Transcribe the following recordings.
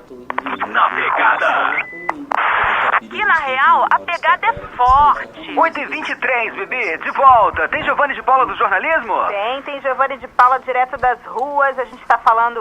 Na pegada. Aqui na real, a pegada é forte. 8h23, bebê, de volta. Tem Giovanni de Paula do jornalismo? Tem Giovanni de Paula direto das ruas. A gente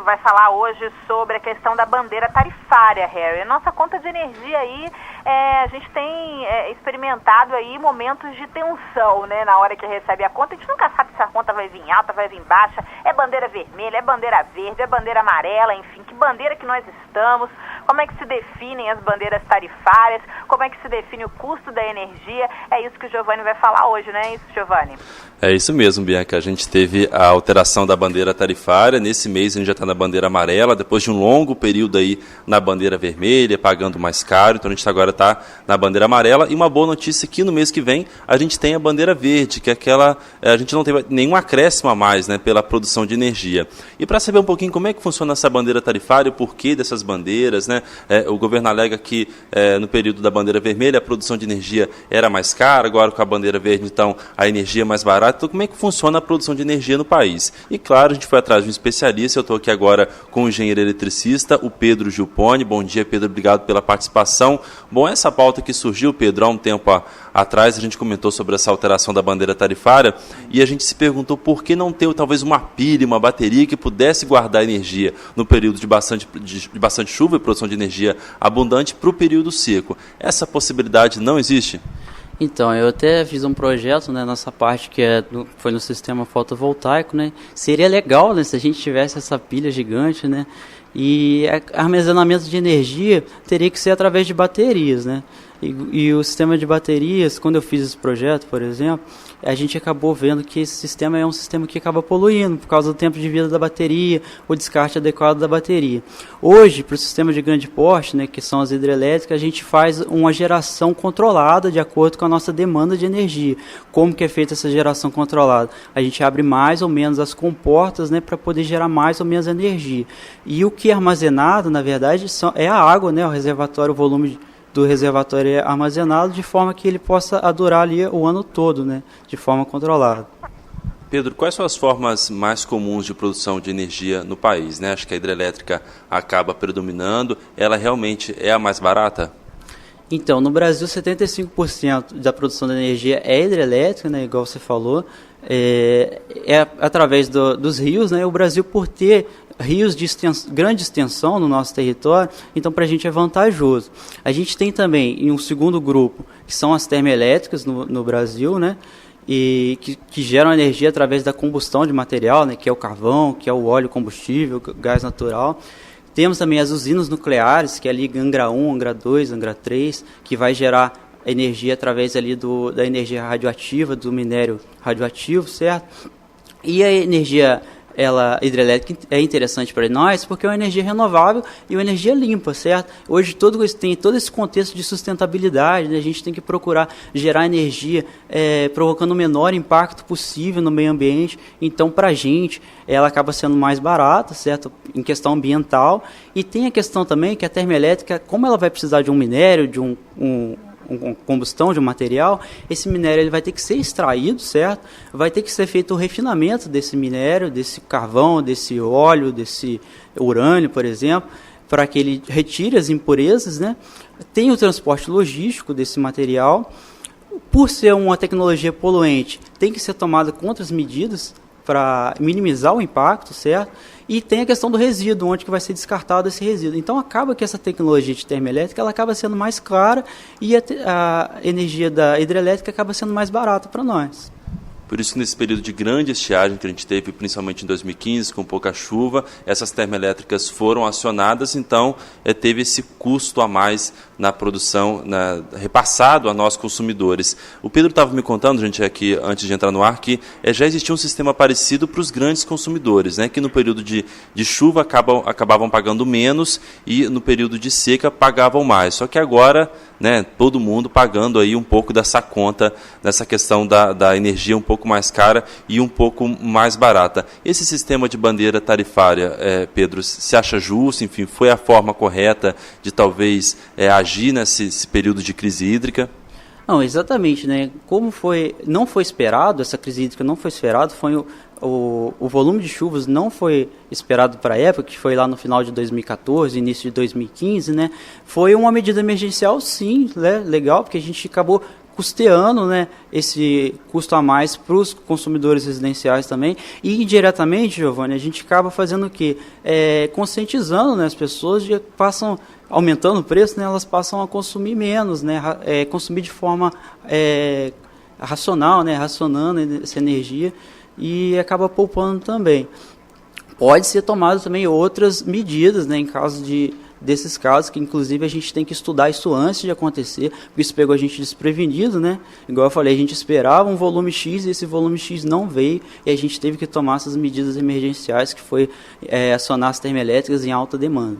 vai falar hoje sobre a questão da bandeira tarifária, Harry. A nossa conta de energia aí, a gente tem experimentado aí momentos de tensão, né? Na hora que recebe a conta, a gente nunca sabe se a conta vai vir alta, vai vir baixa. É bandeira vermelha, é bandeira verde, é bandeira amarela, enfim, que bandeira que nós estamos? Como é que se definem as bandeiras tarifárias? Como é que se define o custo da energia? É isso que o Giovanni vai falar hoje, não é isso, Giovanni? É isso mesmo, Bianca. A gente teve a alteração da bandeira tarifária. Nesse mês a gente já está na bandeira amarela, depois de um longo período aí na bandeira vermelha, pagando mais caro. Então a gente agora está na bandeira amarela. E uma boa notícia é que no mês que vem a gente tem a bandeira verde, que é aquela... A gente não tem nenhum acréscimo a mais, né, pela produção de energia. E para saber um pouquinho como é que funciona essa bandeira tarifária, o porquê dessas bandeiras, né, o governo alega que no período da bandeira vermelha a produção de energia era mais cara, agora com a bandeira verde, então, a energia é mais barata. Então, como é que funciona a produção de energia no país? E, claro, a gente foi atrás de um especialista. Eu estou aqui agora com o engenheiro eletricista, o Pedro Gilpone. Bom dia, Pedro. Obrigado pela participação. Bom, essa pauta que surgiu, Pedro, há um tempo atrás, a gente comentou sobre essa alteração da bandeira tarifária e a gente se perguntou por que não ter, talvez, uma pilha, uma bateria que pudesse guardar energia no período de bastante chuva e produção de energia abundante para o período seco. Essa possibilidade não existe? Então, eu até fiz um projeto, né, nessa parte que foi no sistema fotovoltaico, né? Seria legal, né, se a gente tivesse essa pilha gigante, né? E armazenamento de energia teria que ser através de baterias, né? E o sistema de baterias, quando eu fiz esse projeto, por exemplo, a gente acabou vendo que esse sistema é um sistema que acaba poluindo por causa do tempo de vida da bateria, o descarte adequado da bateria. Hoje, para o sistema de grande porte, né, que são as hidrelétricas, a gente faz uma geração controlada de acordo com a nossa demanda de energia. Como que é feita essa geração controlada? A gente abre mais ou menos as comportas, né, para poder gerar mais ou menos energia. E o que é armazenado, na verdade, é a água, né, o reservatório, o volume do reservatório é armazenado de forma que ele possa durar ali o ano todo, né, de forma controlada. Pedro, quais são as formas mais comuns de produção de energia no país, né? Acho que a hidrelétrica acaba predominando. Ela realmente é a mais barata? Então, no Brasil, 75% da produção de energia é hidrelétrica, né, igual você falou, é através dos rios, né? O Brasil, por ter rios de grande extensão no nosso território, então para a gente é vantajoso. A gente tem também um segundo grupo, que são as termoelétricas no Brasil, né? E que geram energia através da combustão de material, né? Que é o carvão, que é o óleo combustível, gás natural. Temos também as usinas nucleares, que é ali Angra 1, Angra 2, Angra 3, que vai gerar energia através ali da energia radioativa, do minério radioativo, certo? E a energia hidrelétrica é interessante para nós porque é uma energia renovável e uma energia limpa, certo? Hoje tem todo esse contexto de sustentabilidade, né? A gente tem que procurar gerar energia provocando o menor impacto possível no meio ambiente. Então, para a gente, ela acaba sendo mais barata, certo? Em questão ambiental. E tem a questão também que a termoelétrica, como ela vai precisar de um minério, de uma combustão de um material, esse minério ele vai ter que ser extraído, certo? Vai ter que ser feito o refinamento desse minério, desse carvão, desse óleo, desse urânio, por exemplo, para que ele retire as impurezas, né? Tem o transporte logístico desse material. Por ser uma tecnologia poluente, tem que ser tomada outras medidas para minimizar o impacto, certo? E tem a questão do resíduo, onde que vai ser descartado esse resíduo. Então, acaba que essa tecnologia de termoelétrica ela acaba sendo mais cara e a energia da hidrelétrica acaba sendo mais barata para nós. Por isso que nesse período de grande estiagem que a gente teve, principalmente em 2015, com pouca chuva, essas termoelétricas foram acionadas, então teve esse custo a mais na produção, repassado a nós consumidores. O Pedro estava me contando, gente, aqui antes de entrar no ar, que já existia um sistema parecido para os grandes consumidores, né, que no período de chuva acabavam pagando menos e no período de seca pagavam mais. Só que agora, né, todo mundo pagando aí um pouco dessa conta, nessa questão da energia um pouco mais cara e um pouco mais barata. Esse sistema de bandeira tarifária, Pedro, se acha justo? Enfim, foi a forma correta de talvez agir nesse período de crise hídrica? Não, exatamente, né? Como não foi esperado, essa crise hídrica não foi esperado, foi o volume de chuvas não foi esperado para a época, que foi lá no final de 2014, início de 2015, né? Foi uma medida emergencial, sim, né? Legal, porque a gente acabou custeando, né, esse custo a mais para os consumidores residenciais também, e indiretamente, Giovanni, a gente acaba fazendo o quê? Conscientizando, né, as pessoas passam, aumentando o preço, né, elas passam a consumir menos, né, consumir de forma racional, né, racionando essa energia, e acaba poupando também. Pode ser tomado também outras medidas, né, em caso desses casos, que inclusive a gente tem que estudar isso antes de acontecer, porque isso pegou a gente desprevenido, né? Igual eu falei, a gente esperava um volume X e esse volume X não veio, e a gente teve que tomar essas medidas emergenciais, que foi acionar as termoelétricas em alta demanda.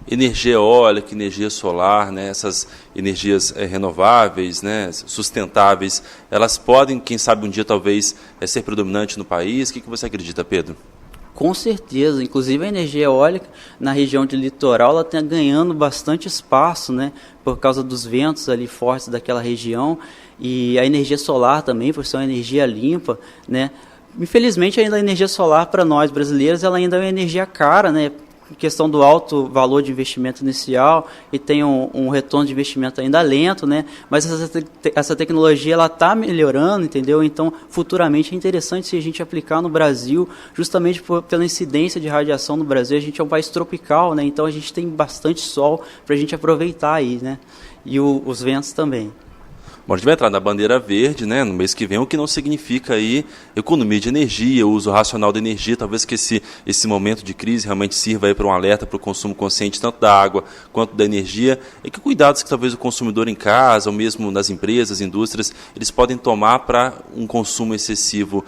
Energia eólica, energia solar, né, essas energias renováveis, né, sustentáveis, elas podem, quem sabe um dia talvez, ser predominante no país? O que você acredita, Pedro? Com certeza, inclusive a energia eólica na região de litoral, ela está ganhando bastante espaço, né, por causa dos ventos ali fortes daquela região, e a energia solar também, por ser uma energia limpa, né. Infelizmente ainda a energia solar para nós brasileiros, ela ainda é uma energia cara, né, questão do alto valor de investimento inicial, e tem um retorno de investimento ainda lento, né? Mas essa tecnologia ela está melhorando, entendeu? Então, futuramente é interessante se a gente aplicar no Brasil, justamente pela incidência de radiação no Brasil. A gente é um país tropical, né? Então a gente tem bastante sol para a gente aproveitar aí, né? E os ventos também. Bom, a gente vai entrar na bandeira verde, né, no mês que vem, o que não significa aí economia de energia, uso racional da energia, talvez que esse momento de crise realmente sirva aí para um alerta para o consumo consciente tanto da água quanto da energia, e que cuidados que talvez o consumidor em casa, ou mesmo nas empresas, indústrias, eles podem tomar para um consumo excessivo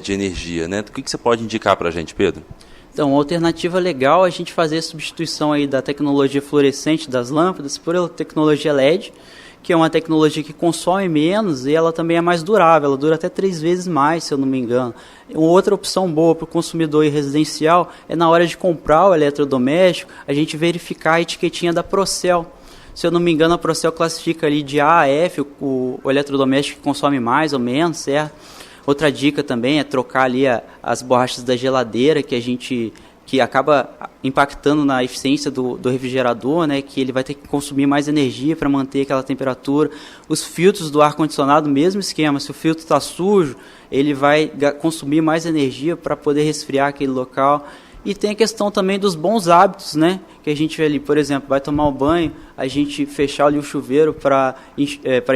de energia, né? O que você pode indicar para a gente, Pedro? Então, uma alternativa legal é a gente fazer a substituição aí da tecnologia fluorescente das lâmpadas por tecnologia LED, que é uma tecnologia que consome menos e ela também é mais durável, ela dura até 3 vezes mais, se eu não me engano. Uma outra opção boa para o consumidor residencial é, na hora de comprar o eletrodoméstico, a gente verificar a etiquetinha da Procel. Se eu não me engano, a Procel classifica ali de A a F o eletrodoméstico que consome mais ou menos, certo? Outra dica também é trocar ali as borrachas da geladeira, que acaba impactando na eficiência do refrigerador, né, que ele vai ter que consumir mais energia para manter aquela temperatura. Os filtros do ar-condicionado, mesmo esquema, se o filtro está sujo, ele vai consumir mais energia para poder resfriar aquele local. E tem a questão também dos bons hábitos, né, que a gente vê ali, por exemplo, vai tomar um banho, a gente fechar ali o chuveiro para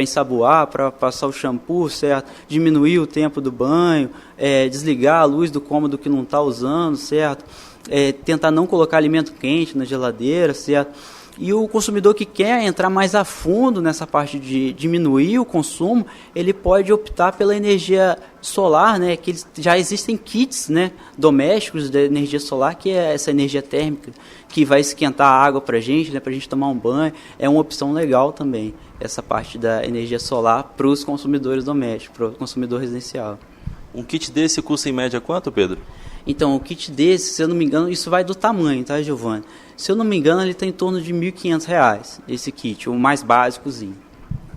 ensaboar, para passar o shampoo, certo? Diminuir o tempo do banho, desligar a luz do cômodo que não está usando, certo? Tentar não colocar alimento quente na geladeira, certo? E o consumidor que quer entrar mais a fundo nessa parte de diminuir o consumo, ele pode optar pela energia solar, né? Que já existem kits, né, domésticos de energia solar, que é essa energia térmica, que vai esquentar a água para a gente, né, para a gente tomar um banho. É uma opção legal também, essa parte da energia solar para os consumidores domésticos, para o consumidor residencial. Um kit desse custa em média quanto, Pedro? Então, o kit desse, se eu não me engano, isso vai do tamanho, tá, Giovanni? Se eu não me engano, ele está em torno de R$ 1.500, esse kit, o mais básicozinho.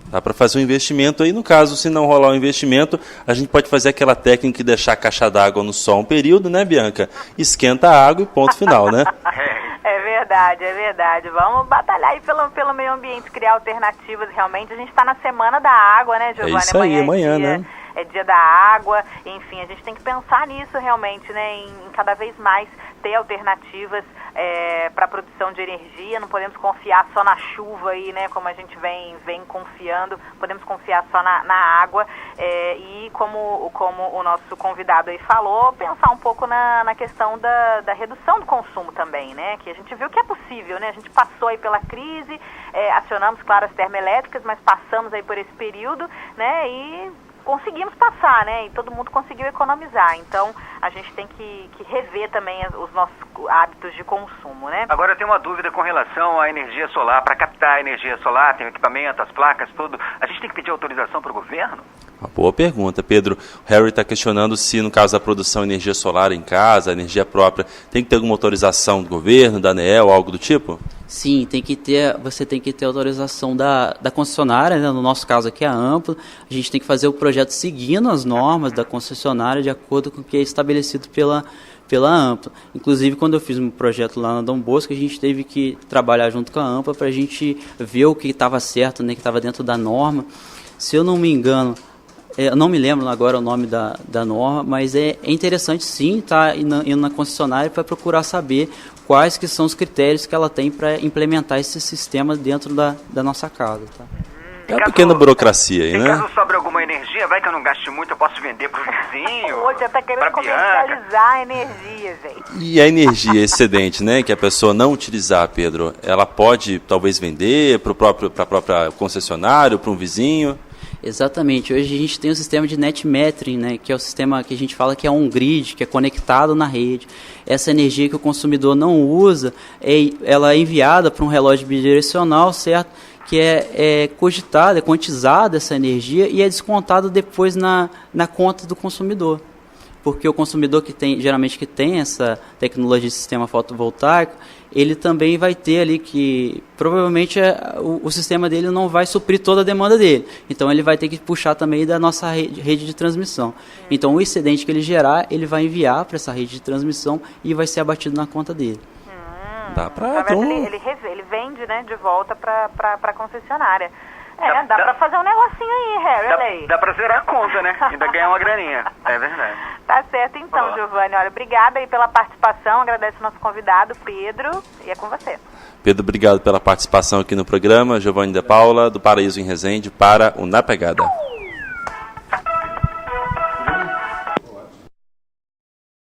Dá para fazer um investimento aí, no caso, se não rolar um investimento, a gente pode fazer aquela técnica de deixar a caixa d'água no sol um período, né, Bianca? Esquenta a água e ponto final, né? É verdade, é verdade. Vamos batalhar aí pelo meio ambiente, criar alternativas realmente. A gente está na Semana da Água, né, Giovanni? É isso aí, amanhã, né? É dia da água, enfim, a gente tem que pensar nisso realmente, né, em cada vez mais ter alternativas para a produção de energia. Não podemos confiar só na chuva aí, né, como a gente vem confiando, podemos confiar só na água, e como o nosso convidado aí falou, pensar um pouco na questão da redução do consumo também, né, que a gente viu que é possível, né, a gente passou aí pela crise, acionamos, claro, as termoelétricas, mas passamos aí por esse período, né, e conseguimos passar, né? E todo mundo conseguiu economizar. Então, a gente tem que rever também os nossos hábitos de consumo, né? Agora, eu tenho uma dúvida com relação à energia solar. Para captar a energia solar, tem o equipamento, as placas, tudo. A gente tem que pedir autorização para o governo? Uma boa pergunta, Pedro. O Harry está questionando se, no caso da produção de energia solar em casa, energia própria, tem que ter alguma autorização do governo, da ANEEL, algo do tipo? Sim, você tem que ter autorização da concessionária, né? No nosso caso aqui é a Ampla. A gente tem que fazer o projeto seguindo as normas da concessionária de acordo com o que é estabelecido pela Ampla. Inclusive, quando eu fiz um projeto lá na Dom Bosco, a gente teve que trabalhar junto com a Ampla para a gente ver o que estava certo, né, que estava dentro da norma. Se eu não me engano, eu não me lembro agora o nome da norma, mas é interessante sim estar indo na concessionária para procurar saber quais que são os critérios que ela tem para implementar esse sistema dentro da nossa casa. Tá? É uma pequena burocracia aí, né? Caso sobre alguma energia, vai que eu não gaste muito, eu posso vender pro vizinho. Hoje já tá querendo comercializar a energia, gente. E a energia excedente, né, que a pessoa não utilizar, Pedro, ela pode talvez vender para a própria concessionária, para um vizinho? Exatamente. Hoje a gente tem o sistema de net metering, né, que é o sistema que a gente fala que é um grid, que é conectado na rede. Essa energia que o consumidor não usa, ela é enviada para um relógio bidirecional, certo? Que é cogitada, é quantizada essa energia e é descontada depois na conta do consumidor. Porque o consumidor geralmente que tem essa tecnologia de sistema fotovoltaico, ele também vai ter ali que, provavelmente, o sistema dele não vai suprir toda a demanda dele. Então, ele vai ter que puxar também da nossa rede de transmissão. Então, o excedente que ele gerar, ele vai enviar para essa rede de transmissão e vai ser abatido na conta dele. Dá pra ele vende, né, de volta para a concessionária. Dá para fazer um negocinho aí, Harry. Dá para zerar a conta, né? Ainda ganhar uma graninha. É verdade. Tá certo então, Giovanni. Olha, obrigada aí pela participação. Agradeço o nosso convidado, Pedro. E é com você. Pedro, obrigado pela participação aqui no programa. Giovanni de Paula, do Paraíso em Resende, para o Na Pegada.